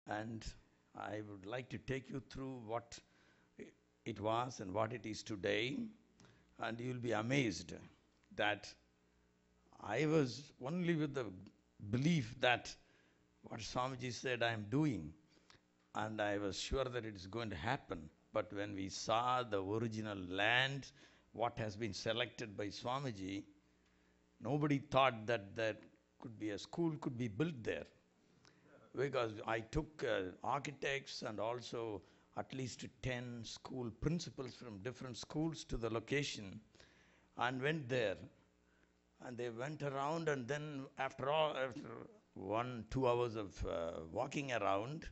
and I would like to take you through what it was and what it is today, and you'll be amazed that I was only with the belief that what Swamiji said I am doing, and I was sure that it is going to happen. But when we saw the original land, what has been selected by Swamiji, nobody thought that that could be a school could be built there. Because I took architects and also at least 10 school principals from different schools to the location and went there. And they went around, and then after 1-2 hours of walking around,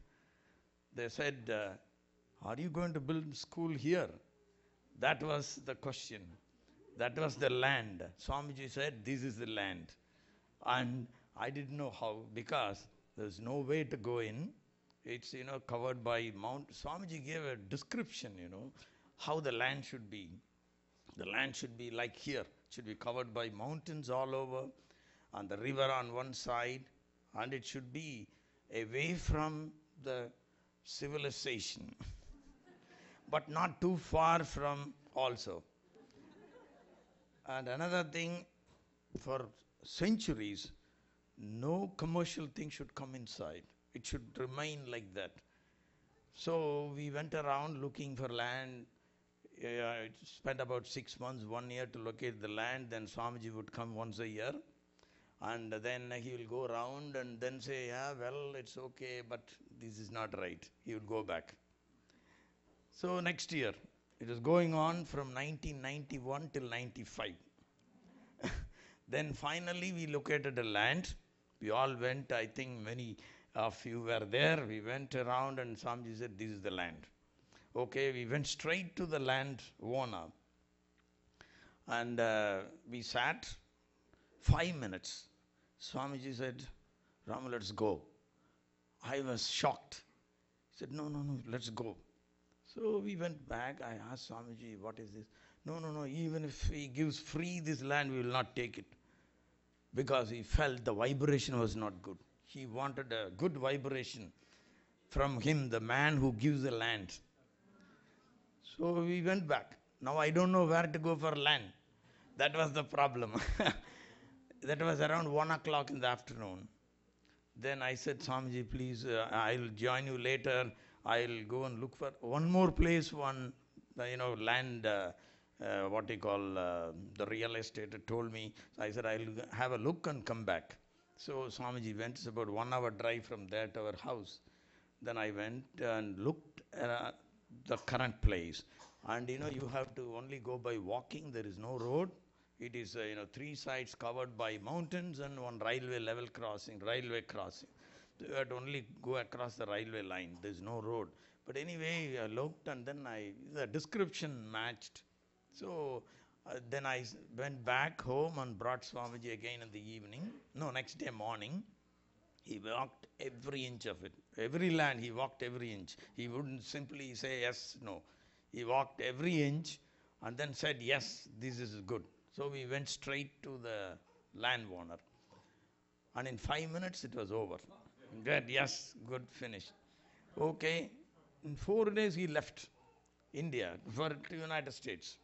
they said, are you going to build school here? That was the question. That was the land. Swamiji said, this is the land. And I didn't know how, because there's no way to go in. It's, covered by mount. Swamiji gave a description, how the land should be. The land should be like here. It should be covered by mountains all over, and the river on one side, and it should be away from the civilization, but not too far from also. And another thing, for centuries, no commercial thing should come inside. It should remain like that. So we went around looking for land. It spent about 6 months, 1 year to locate the land. Then Swamiji would come once a year, and then he will go around and then say, yeah, well, it's okay, but this is not right. He would go back. So next year, it was going on from 1991 till 95. Then finally we located a land. We all went, I think many of you were there. We went around and Swamiji said, this is the land. Okay, we went straight to the land owner. And we sat 5 minutes. Swamiji said, Ram, let's go. I was shocked. He said, no, let's go. So we went back. I asked Swamiji, what is this? No, even if he gives free this land, we will not take it. Because he felt the vibration was not good. He wanted a good vibration from him, the man who gives the land. So we went back. Now I don't know where to go for land. That was the problem. That was around 1 o'clock in the afternoon. Then I said, Swamiji, please, I'll join you later. I'll go and look for one more place, land, what you call, the real estate told me. So I said, I'll have a look and come back. So Swamiji went. It's about 1 hour drive from there to our house. Then I went and looked at the current place. And, you have to only go by walking. There is no road. It is, 3 sides covered by mountains and one railway crossing. So you have to only go across the railway line. There is no road. But anyway, I looked, and then the description matched. So then I went back home and brought Swamiji again in the evening. No, next day morning. He walked every inch of it. Every land, he walked every inch. He wouldn't simply say yes, no. He walked every inch and then said, yes, this is good. So we went straight to the landowner. And in 5 minutes, it was over. Good, yes, good, finished. Okay, in 4 days, he left India for the United States.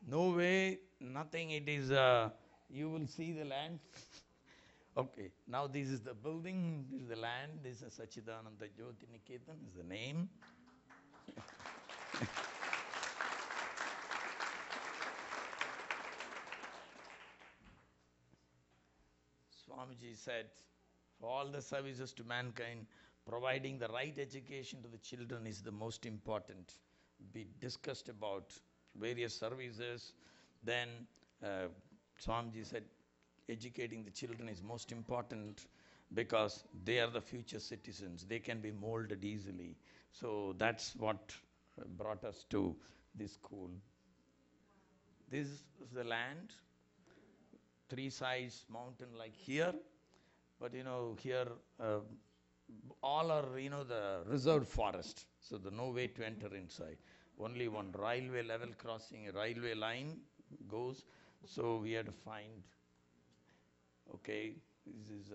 No way, nothing, it is, you will see the land. Okay, now this is the building, this is the land, this is Satchidananda Jyoti Niketan, is the name. Swamiji said, for all the services to mankind, providing the right education to the children is the most important. We discussed about various services. Then Swamiji said, educating the children is most important because they are the future citizens. They can be molded easily. So that's what brought us to this school. This is the land, 3 sides mountain like here. But here all are, the reserved forest. So there's no way to enter inside. Only one railway level crossing, a railway line goes. So we had to find, okay, this is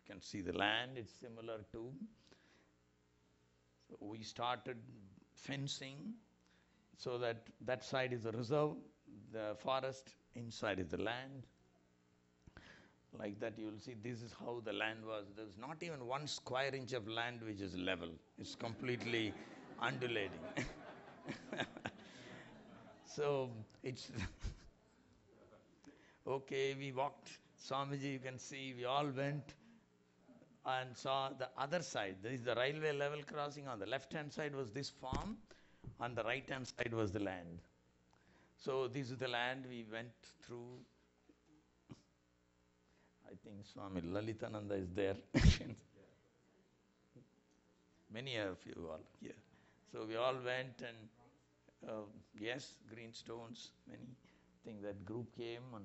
can see the land, it's similar to. So we started fencing so that that side is the reserve, the forest, inside is the land. Like that you will see this is how the land was. There's not even 1 square inch of land which is level. It's completely undulating. So it's okay, we walked, Swamiji, you can see, we all went and saw the other side. There is the railway level crossing. On the left-hand side was this farm, on the right-hand side was the land. So this is the land we went through. I think Swami Lalitananda is there. Many of you all here. So we all went and yes, green stones, many things. That group came and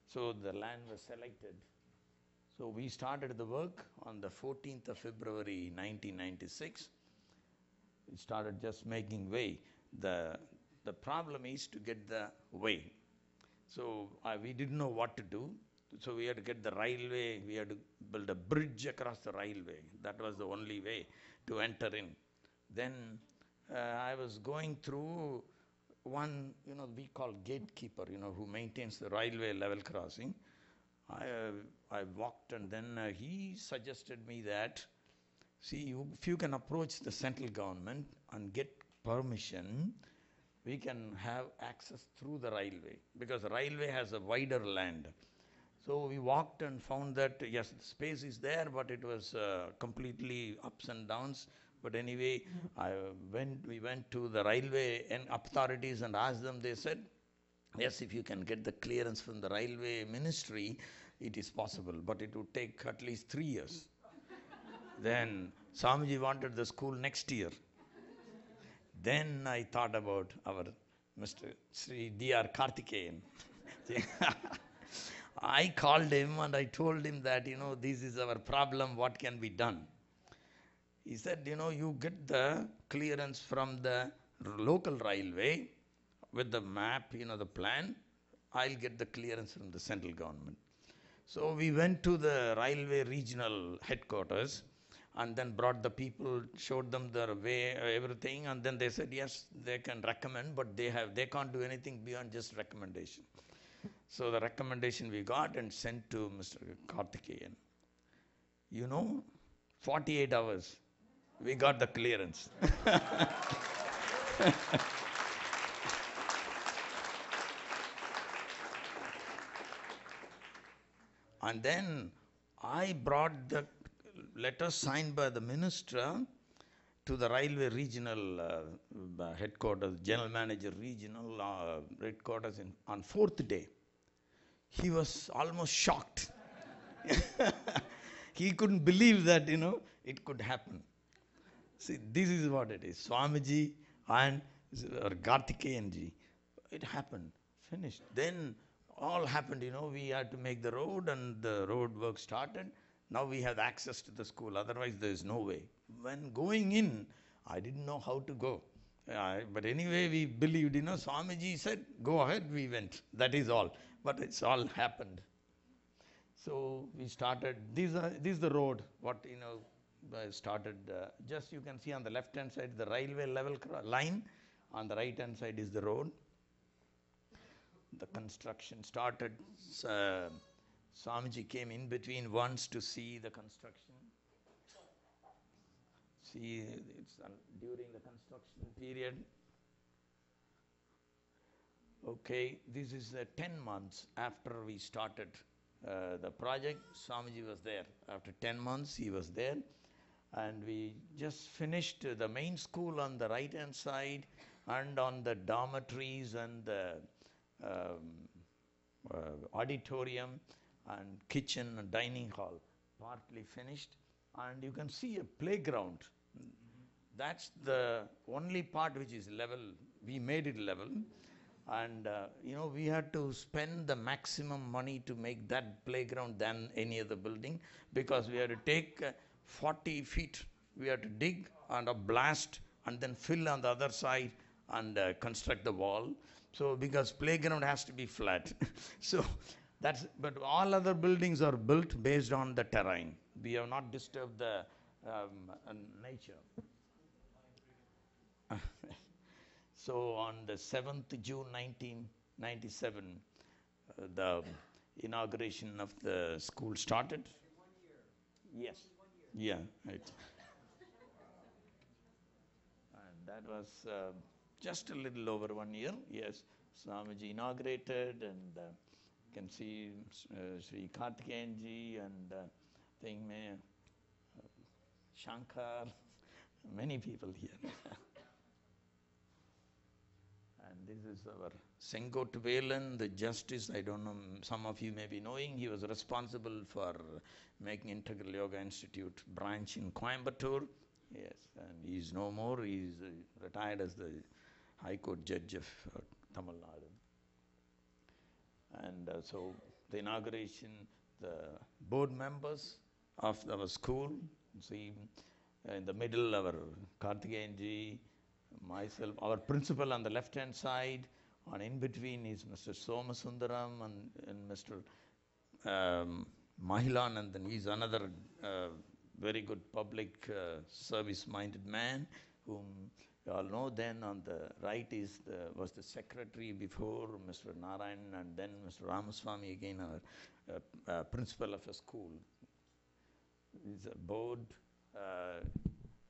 so the land was selected. So we started the work on the 14th of February 1996. We started just making way. The problem is to get the way. So we didn't know what to do. So we had to get the railway, we had to build a bridge across the railway. That was the only way to enter in. Then I was going through one, we call gatekeeper, who maintains the railway level crossing. I walked and then he suggested me that, see, if you can approach the central government and get permission, we can have access through the railway, because the railway has a wider land. So we walked and found that, yes, the space is there, but it was completely ups and downs. But anyway, we went to the railway and authorities and asked them. They said, yes, if you can get the clearance from the railway ministry, it is possible, but it would take at least 3 years. Then Swamiji wanted the school next year. Then I thought about our Mr. Sri D.R. Karthikeyan. I called him and I told him that, this is our problem, what can be done? He said, you get the clearance from the local railway with the map, the plan. I'll get the clearance from the central government. So we went to the railway regional headquarters and then brought the people, showed them the way, everything, and then they said, yes, they can recommend, but they can't do anything beyond just recommendation. So the recommendation we got and sent to Mr. Karthikeyan. 48 hours, we got the clearance. And then I brought the letter signed by the minister to the railway regional headquarters, general manager regional headquarters on 4th day. He was almost shocked. He couldn't believe that, it could happen. See, this is what it is. Swamiji and Karthikeyanji. It happened, finished. Then all happened, we had to make the road and the road work started. Now we have access to the school, otherwise there is no way. When going in, I didn't know how to go. But anyway, we believed, Swamiji said, go ahead, we went. That is all. But it's all happened. So we started, this is the road, what, started, just you can see on the left-hand side, the railway level line. On the right-hand side is the road. The construction started. Swamiji came in between once to see the construction. See, it's during the construction period. Okay, this is 10 months after we started the project. Swamiji was there. After 10 months, he was there. And we just finished the main school on the right-hand side, and on the dormitories and the auditorium and kitchen and dining hall, partly finished. And you can see a playground. That's the only part which is level. We made it level. And, we had to spend the maximum money to make that playground than any other building, because we had to take 40 feet. We had to dig and blast and then fill on the other side and construct the wall. So, because playground has to be flat. So, But all other buildings are built based on the terrain. We have not disturbed the nature. So on the 7th June 1997, the inauguration of the school started. Yes. Yeah. Right. And that was just a little over 1 year. Yes. Swamiji inaugurated, and you can see Sri Karthikeyanji and thing Shankar, many people here. And this is our Sengot Velan, the justice. I don't know, some of you may be knowing, he was responsible for making Integral Yoga Institute branch in Coimbatore. Yes, and he's no more. He's retired as the High Court Judge of Tamil Nadu. And so the inauguration, the board members of our school, see in the middle our Karthikeyanji, myself, our principal on the left hand side, on in between is Mr. Somasundaram and Mr. Mahilanandan. He's another very good public service minded man whom you all know. Then on the right was the secretary before, Mr. Narayan, and then Mr. Ramaswamy, again our principal of a school. It's a board.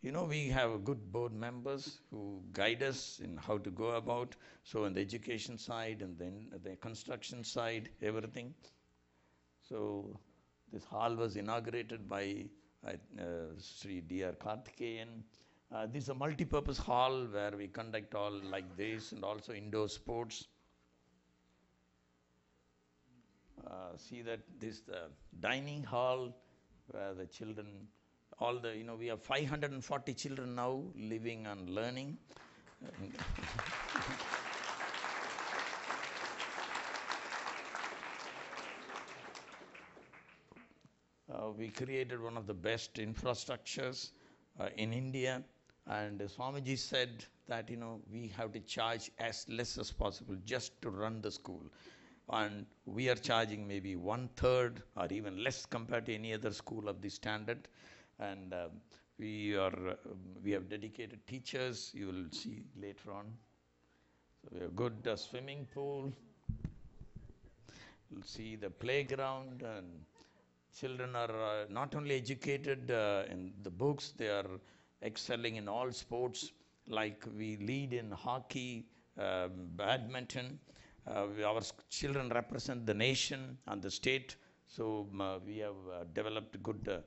We have good board members who guide us in how to go about. So on the education side and then the construction side, everything. So this hall was inaugurated by Sri D.R. Karthikeyan. This is a multi-purpose hall where we conduct all like this, and also indoor sports. See that this the dining hall where the children, we have 540 children now living and learning. We created one of the best infrastructures in India, and Swamiji said that we have to charge as less as possible just to run the school, and we are charging maybe 1/3 or even less compared to any other school of this standard. And we have dedicated teachers. You will see later on. So we have good swimming pool. You'll see the playground, and children are not only educated in the books, they are excelling in all sports. Like we lead in hockey, badminton. Our children represent the nation and the state. So we have developed good,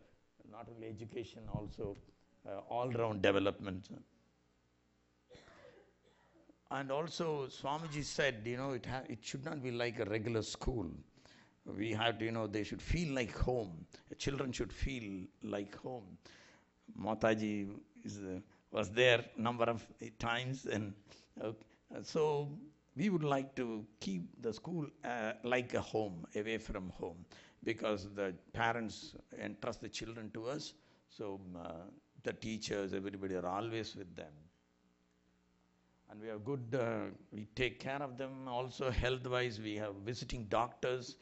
not only education, also all-round development. And also Swamiji said, it should not be like a regular school. We have to, they should feel like home. Children should feel like home. Mataji was there number of times, and so we would like to keep the school like a home, away from home, because the parents entrust the children to us. So the teachers, everybody are always with them. And we have good, we take care of them. Also health-wise, we have visiting doctors.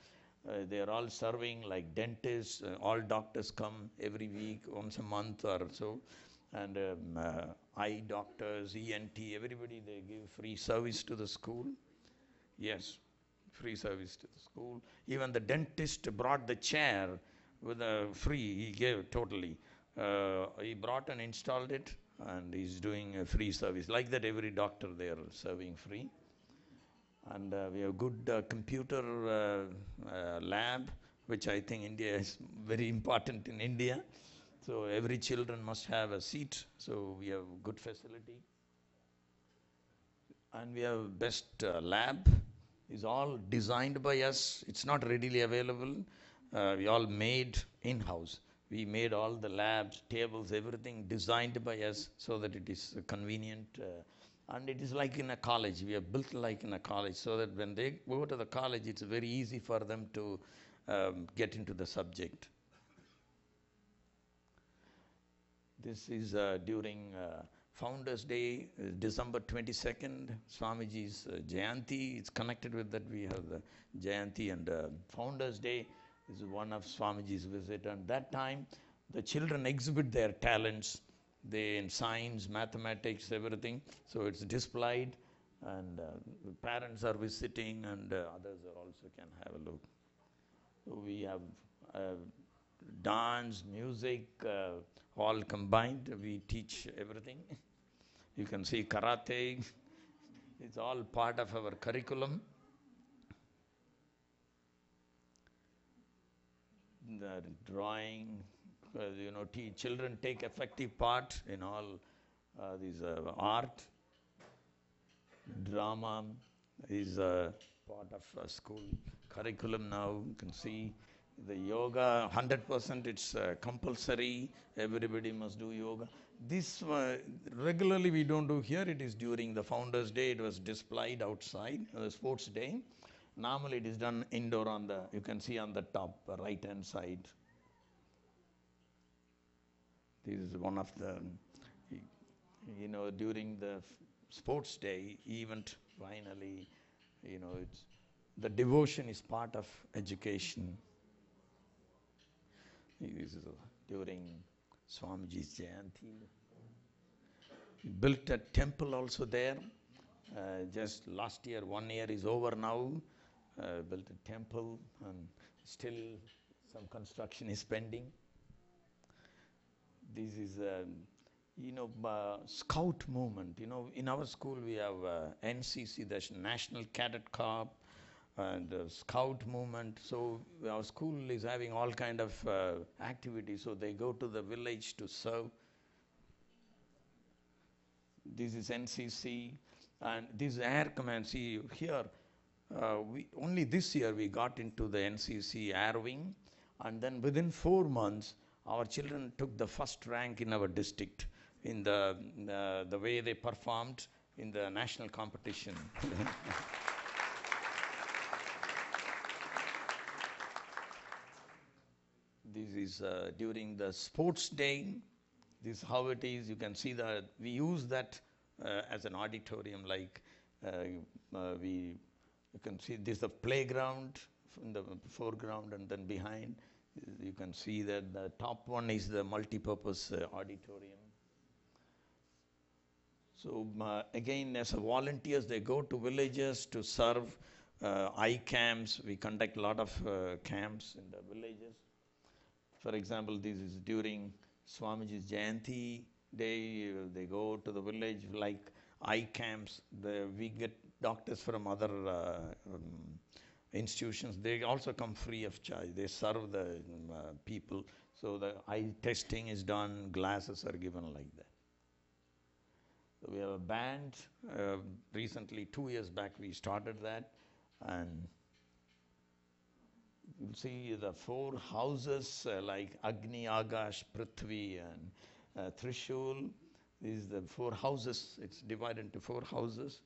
They are all serving like dentists. All doctors come every week, once a month or so. And eye doctors, ENT, everybody, they give free service to the school. Yes, free service to the school. Even the dentist brought the chair with a free, he gave totally. He brought and installed it, and he's doing a free service. Like that, every doctor they are serving free. And we have good computer lab, which I think India is very important in India. So every children must have a seat. So we have good facility. And we have best lab. It's all designed by us. It's not readily available. We all made in-house. We made all the labs, tables, everything designed by us so that it is convenient. And it is like in a college. We have built like in a college, so that when they go to the college, it's very easy for them to get into the subject. This is during Founders Day, December 22nd, Swamiji's Jayanti. It's connected with that. We have the Jayanti, and Founders Day is one of Swamiji's visit. And that time, the children exhibit their talents. They in science, mathematics, everything. So it's displayed, and parents are visiting, and others are also can have a look. So we have dance, music, all combined. We teach everything. You can see karate. It's all part of our curriculum. The drawing, children take effective part in all these art, drama is part of school curriculum now. You can see the yoga, 100% it's compulsory. Everybody must do yoga. This regularly we don't do here. It is during the Founders Day. It was displayed outside, the sports day. Normally it is done indoor on the, you can see on the top right hand side. This is one of the, during the sports day event, finally, it's, the devotion is part of education. This is during Swamiji's Jayanti. We built a temple also there. Just last year, 1 year is over now. Built a temple, and still some construction is pending. This is scout movement. In our school we have NCC, the National Cadet Corps, and scout movement. So our school is having all kind of activities. So they go to the village to serve. This is NCC, and this Air Command. See here, only this year we got into the NCC Air Wing, and then within 4 months, our children took the first rank in our district in the way they performed in the national competition. This is during the sports day. This is how it is. You can see that we use that as an auditorium. Like you can see this is the playground in the foreground, and then behind you can see that the top one is the multi-purpose auditorium. So again, as volunteers, they go to villages to serve eye camps. We conduct a lot of camps in the villages. For example, this is during Swamiji's Jayanti day. They go to the village like eye camps. We get doctors from other institutions. They also come free of charge. They serve the people. So the eye testing is done. Glasses are given like that. So we have a band. Recently, 2 years back, we started that, and you'll see the 4 houses like Agni, Agash, Prithvi, and Trishul. These are the 4 houses. It's divided into 4 houses.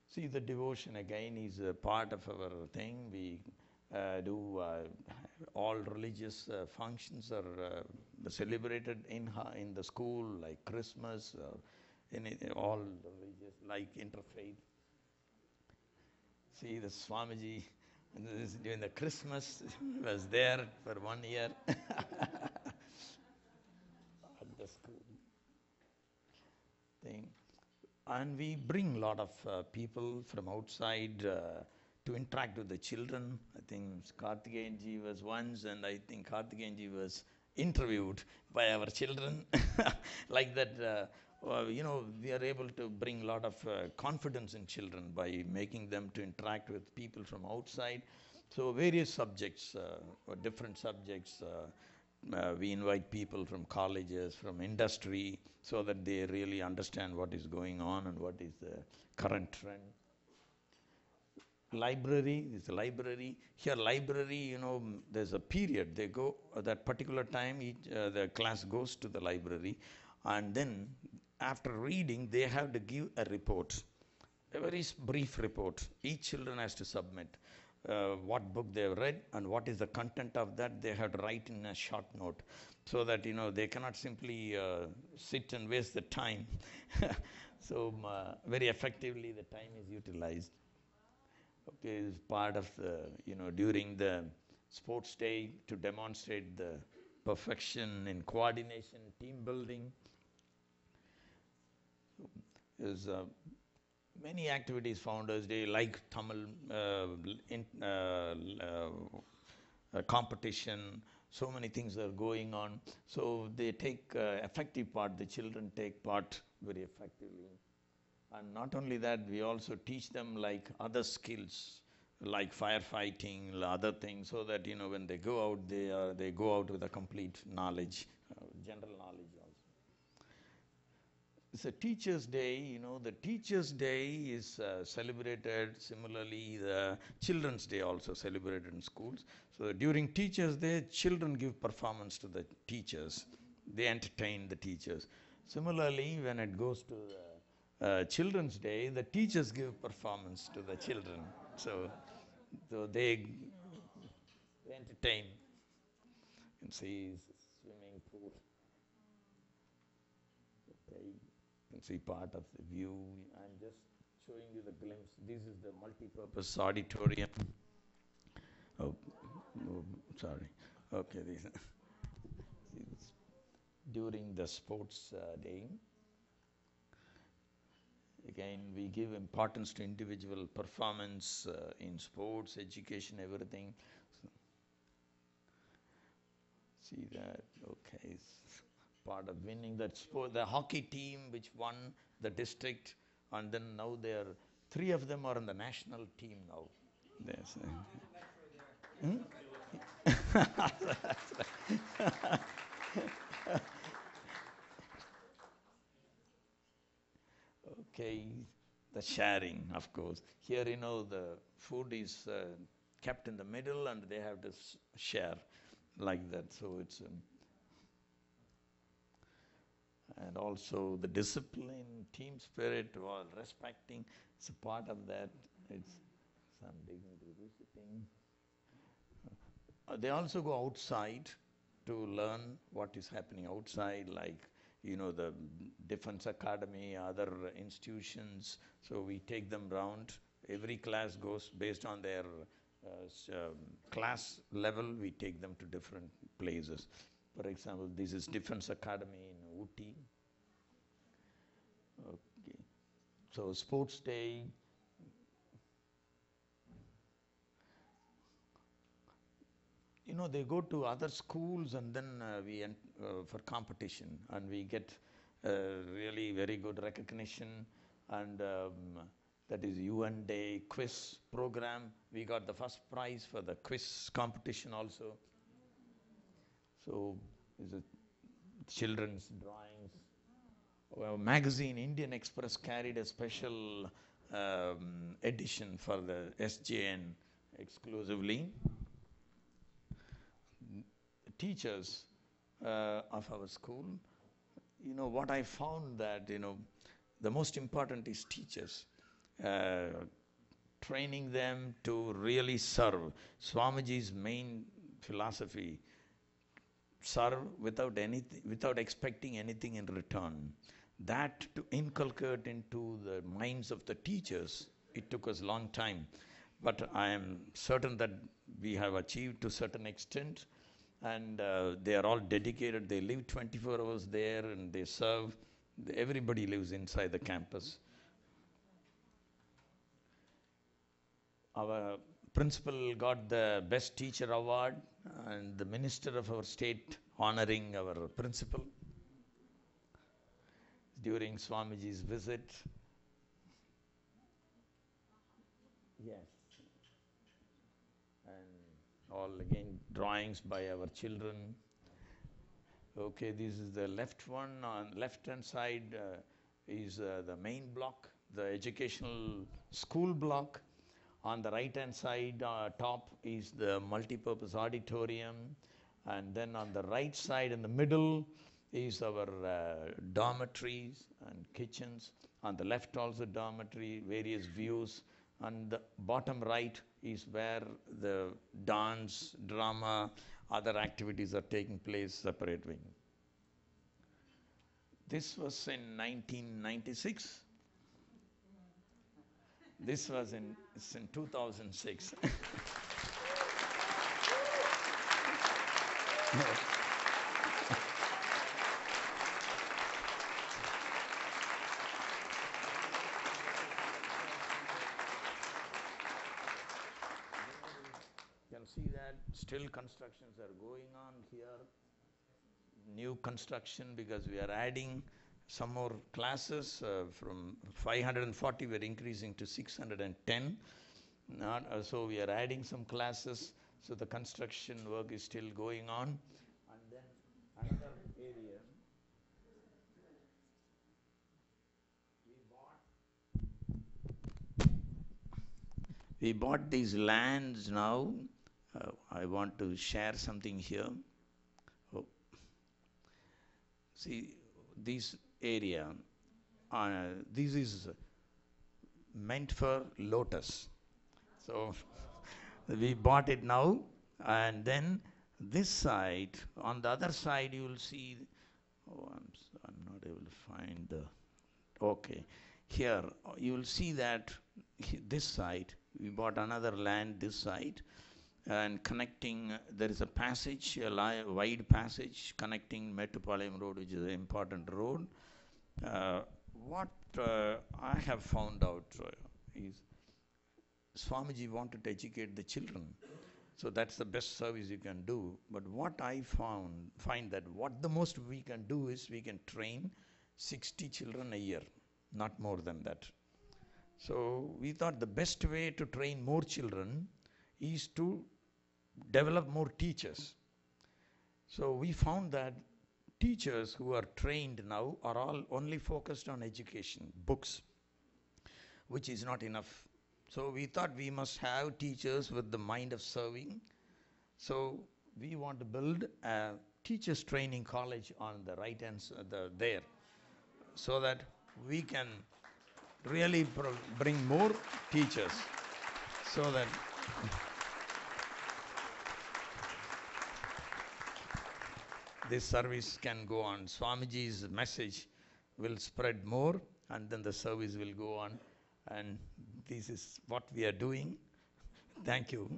See, the devotion again is a part of our thing. We do all religious functions are celebrated in the school, like Christmas, or all religious, like interfaith. See, the Swamiji during the Christmas was there for 1 year at the school thing. And we bring a lot of people from outside to interact with the children. I think Karthikeyanji was once, and I think Karthikeyanji was interviewed by our children. Like that, we are able to bring a lot of confidence in children by making them to interact with people from outside. So various subjects, different subjects, we invite people from colleges, from industry, so that they really understand what is going on and what is the current trend. Library is a library. Here, library, there's a period. They go at that particular time. The class goes to the library, and then after reading, they have to give a report, a very brief report. Each children has to submit. what book they have read and what is the content of that. They have to write in a short note, so that they cannot simply sit and waste the time. So very effectively the time is utilized. Okay, is part of the during the sports day to demonstrate the perfection in coordination, team building. Is many activities, Founders Day, like Tamil competition, so many things are going on. So they take effective part, the children take part very effectively. And not only that, we also teach them like other skills, like firefighting, other things, so that when they go out, they go out with a complete knowledge, general knowledge also. It's a Teachers' Day. The Teachers' Day is celebrated. Similarly, the Children's Day also celebrated in schools. So during Teachers' Day, children give performance to the teachers. They entertain the teachers. Similarly, when it goes to the Children's Day, the teachers give performance to the children. So they entertain. You can see swimming pool. Okay. You can see part of the view. I'm just showing you the glimpse. This is the multi-purpose auditorium. Oh, sorry. Okay, this during the sports day. Again, we give importance to individual performance in sports, education, everything. So, see that? Okay, it's part of winning that sport. The hockey team which won the district, and then now they are 3 of them are in the national team now. Yes. Okay, the sharing, of course. Here, the food is kept in the middle and they have to share like that. So it's, and also the discipline, team spirit, while respecting, it's a part of that. It's some dignity visiting. They also go outside to learn what is happening outside, like the Defense Academy, other institutions. So we take them round. Every class goes based on their class level. We take them to different places. For example, this is Defense Academy in Ooty. Okay. So sports day. They go to other schools and then we for competition, and we get really very good recognition, and that is UN Day quiz program. We got the first prize for the quiz competition also. So is it children's drawings. Well, magazine Indian Express carried a special edition for the SJN exclusively. Teachers of our school, what I found that, the most important is teachers. Training them to really serve. Swamiji's main philosophy, serve without expecting anything in return. That to inculcate into the minds of the teachers, it took us a long time. But I am certain that we have achieved to a certain extent. And they are all dedicated. They live 24 hours there and they serve. Everybody lives inside the campus. Our principal got the Best Teacher Award, and the Minister of our state honoring our principal during Swamiji's visit. Yes. And all again drawings by our children. Okay, this is the left one. On left hand side is the main block, the educational school block. On the right hand side top is the multi-purpose auditorium, and then on the right side in the middle is our dormitories and kitchens. On the left also dormitory, various views. On the bottom right is where the dance, drama, other activities are taking place, separate wing. This was in 1996. This was in 2006. You can see that still constructions are going on here. New construction, because we are adding some more classes from 540 we're increasing to 610. So we are adding some classes, so the construction work is still going on. And then another area, we bought these lands now. I want to share something here. Oh. See, this area, this is meant for lotus. So we bought it now, and then this side, on the other side you will see, oh, I'm not able to find the, okay. Here you will see that this side, we bought another land this side, and connecting, there is a passage, a wide passage connecting Mettupalayam Road, which is an important road. What I have found out is Swamiji wanted to educate the children. So that's the best service you can do. But what I find that what the most we can do is we can train 60 children a year, not more than that. So we thought the best way to train more children is to develop more teachers. So we found that teachers who are trained now are all only focused on education, books, which is not enough. So we thought we must have teachers with the mind of serving. So we want to build a teachers training college on the right hand there, so that we can really bring more teachers, so that this service can go on. Swamiji's message will spread more, and then the service will go on. And this is what we are doing. Thank you.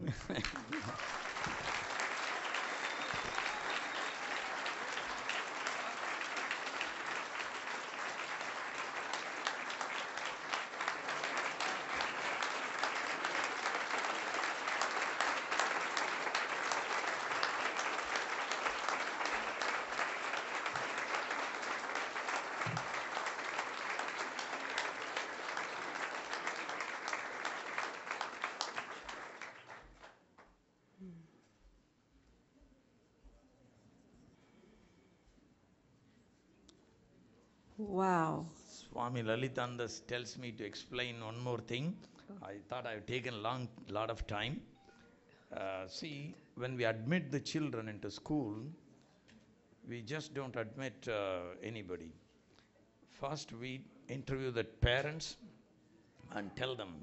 Wow. Swami Lalitananda tells me to explain one more thing. I thought I've taken a lot of time. See, when we admit the children into school, we just don't admit anybody. First, we interview the parents and tell them,